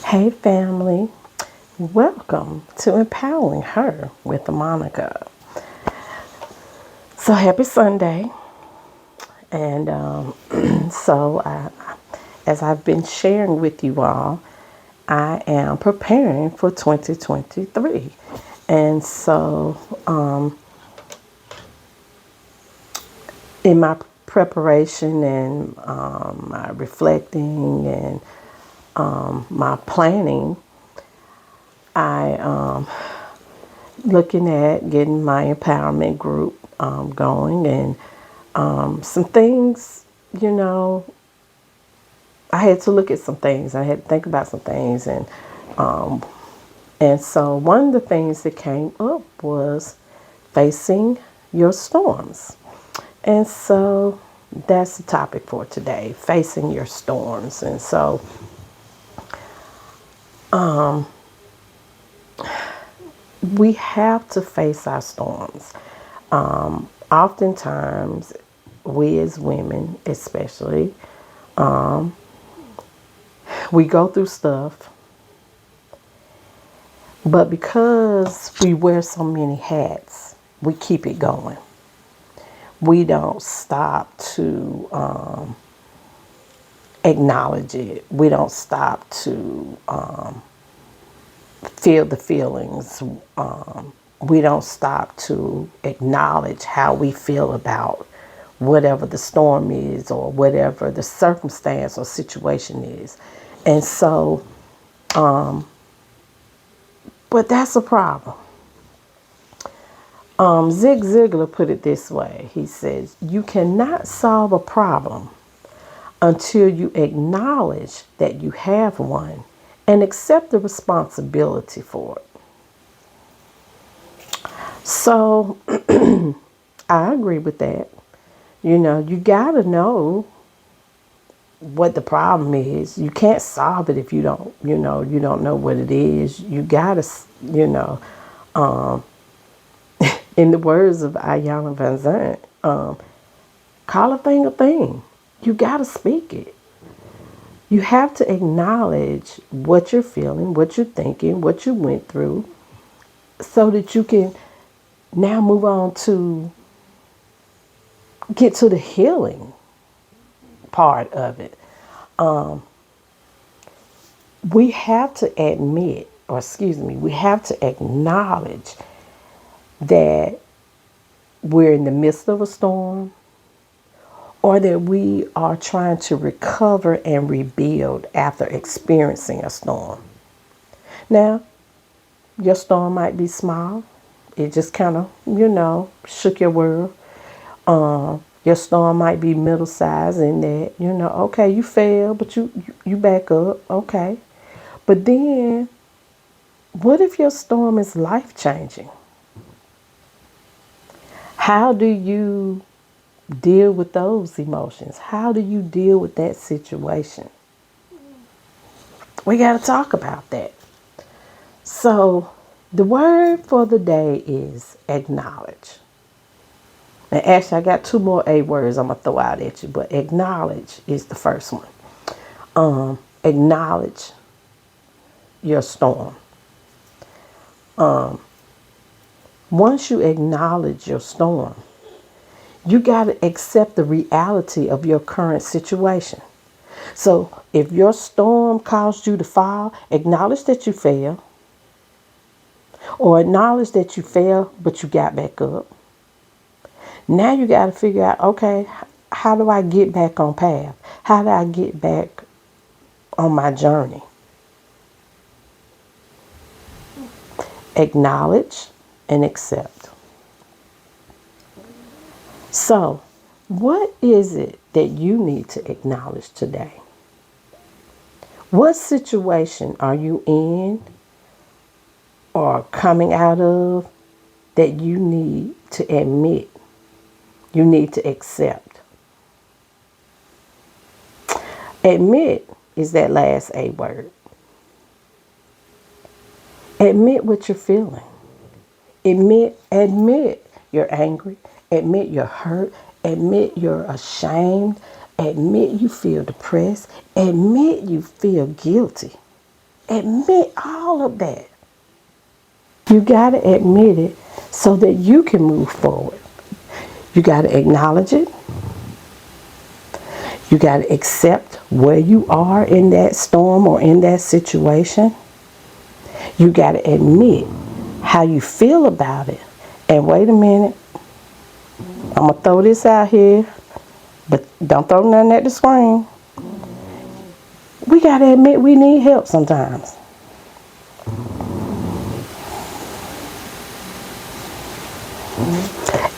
Hey family, welcome to Empowering Her with Monica. So happy Sunday. And as I've been sharing with you all, I am preparing for 2023. And so in my preparation and my reflecting and my planning, I looking at getting my empowerment group going and some things, you know, I had to look at some things. I had to think about some things. And so one of the things that came up was facing your storms. And so that's the topic for today, facing your storms. And so we have to face our storms. Oftentimes, we as women, especially, we go through stuff, but because we wear so many hats, we keep it going. We don't stop to acknowledge it. We don't stop to feel the feelings. We don't stop to acknowledge how we feel about whatever the storm is or whatever the circumstance or situation is. And so, but that's a problem. Zig Ziglar put it this way. He says, you cannot solve a problem until you acknowledge that you have one and accept the responsibility for it. So I agree with that. You know, you got to know what the problem is. You can't solve it if you don't, you don't know what it is. You got to, in the words of Ayanna Van Zandt, call a thing a thing. You got to speak it. You have to acknowledge what you're feeling, what you're thinking, what you went through, so that you can now move on to get to the healing part of it. We have to admit, we have to acknowledge that we're in the midst of a storm or that we are trying to recover and rebuild after experiencing a storm. Now, your storm might be small. It just kind of, shook your world. Your storm might be middle sized in that, okay, you fail, but you back up, okay. But then, what if your storm is life changing? How do you deal with those emotions? How do you deal with that situation? We got to talk about that. So, the word for the day is acknowledge. And actually, I got two more A words I'm going to throw out at you, but acknowledge is the first one. Acknowledge your storm. Once you acknowledge your storm, you got to accept the reality of your current situation. So if your storm caused you to fall, acknowledge that you fell, or acknowledge that you fell, but you got back up. Now you got to figure out, okay, how do I get back on path? How do I get back on my journey? Acknowledge and accept. So, what is it that you need to acknowledge today? What situation are you in or coming out of that you need to admit, you need to accept? Admit is that last A word. Admit what you're feeling. Admit you're angry. Admit you're hurt. Admit you're ashamed. Admit you feel depressed. Admit you feel guilty. Admit all of that. You got to admit it so that you can move forward. You got to acknowledge it. You got to accept where you are in that storm or in that situation. You got to admit how you feel about it. And wait a minute, I'm going to throw this out here, but don't throw nothing at the screen. We got to admit we need help sometimes.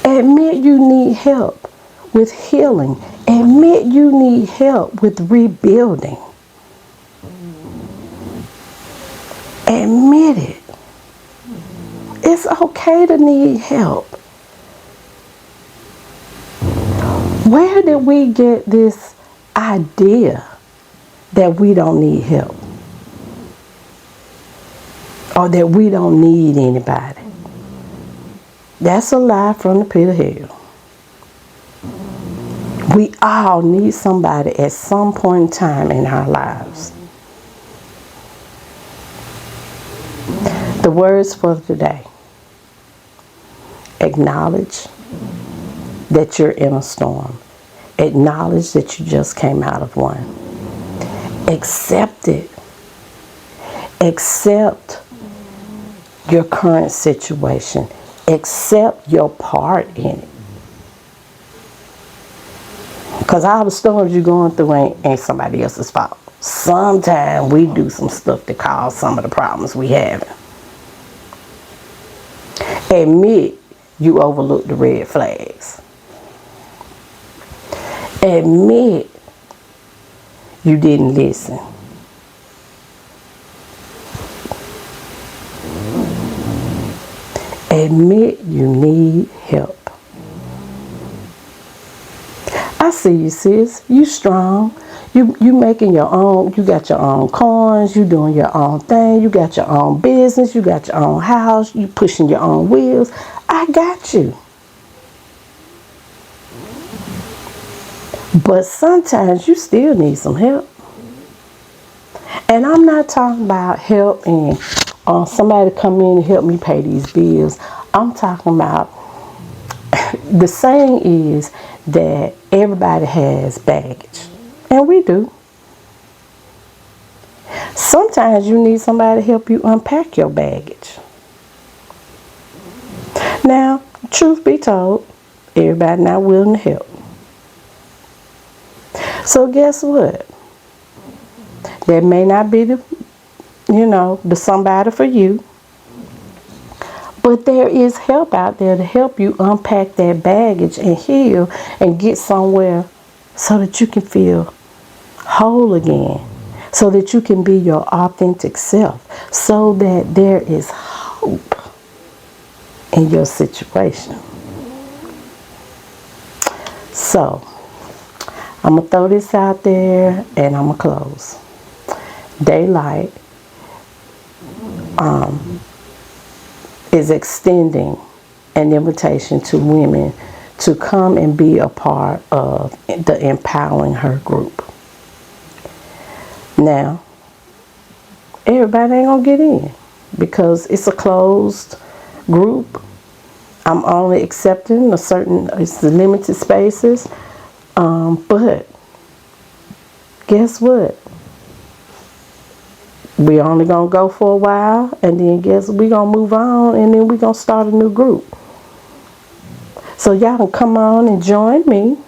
Admit you need help with healing. Admit you need help with rebuilding. Admit it. It's okay to need help. Where did we get this idea that we don't need help? Or that we don't need anybody? That's a lie from the pit of hell. We all need somebody at some point in time in our lives. The words for today. Acknowledge that you're in a storm. Acknowledge that you just came out of one. Accept it. Accept your current situation. Accept your part in it. Because all the storms you're going through ain't somebody else's fault. Sometimes we do some stuff that cause some of the problems we have. Admit you overlooked the red flags. Admit you didn't listen. Admit you need help. I see you, sis. You strong. You making your own. You got your own coins. You doing your own thing. You got your own business. You got your own house. You pushing your own wheels. I got you. But sometimes you still need some help. And I'm not talking about help and somebody come in and help me pay these bills. I'm talking about, the saying is that everybody has baggage. And we do. Sometimes you need somebody to help you unpack your baggage. Now, truth be told, everybody not willing to help. So guess what? That may not be the somebody for you. But there is help out there to help you unpack that baggage and heal and get somewhere so that you can feel whole again. So that you can be your authentic self. So that there is hope in your situation. So, I'm going to throw this out there and I'm going to close. Daylight is extending an invitation to women to come and be a part of the Empowering Her group. Now, everybody ain't going to get in because it's a closed group. I'm only accepting it's the limited spaces. But guess what? We only gonna go for a while, and then we gonna move on, and then we gonna start a new group. So y'all can come on and join me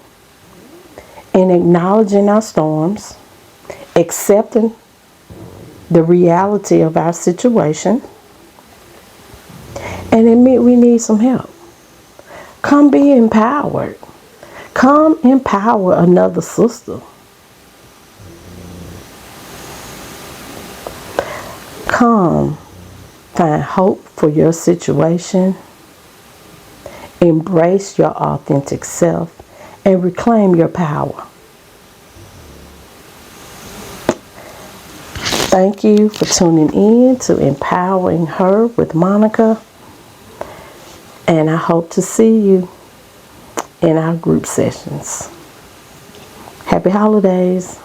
in acknowledging our storms, accepting the reality of our situation, and admit we need some help. Come be empowered. Come empower another sister. Come find hope for your situation. Embrace your authentic self and reclaim your power. Thank you for tuning in to Empowering Her with Monica. And I hope to see you in our group sessions. Happy holidays.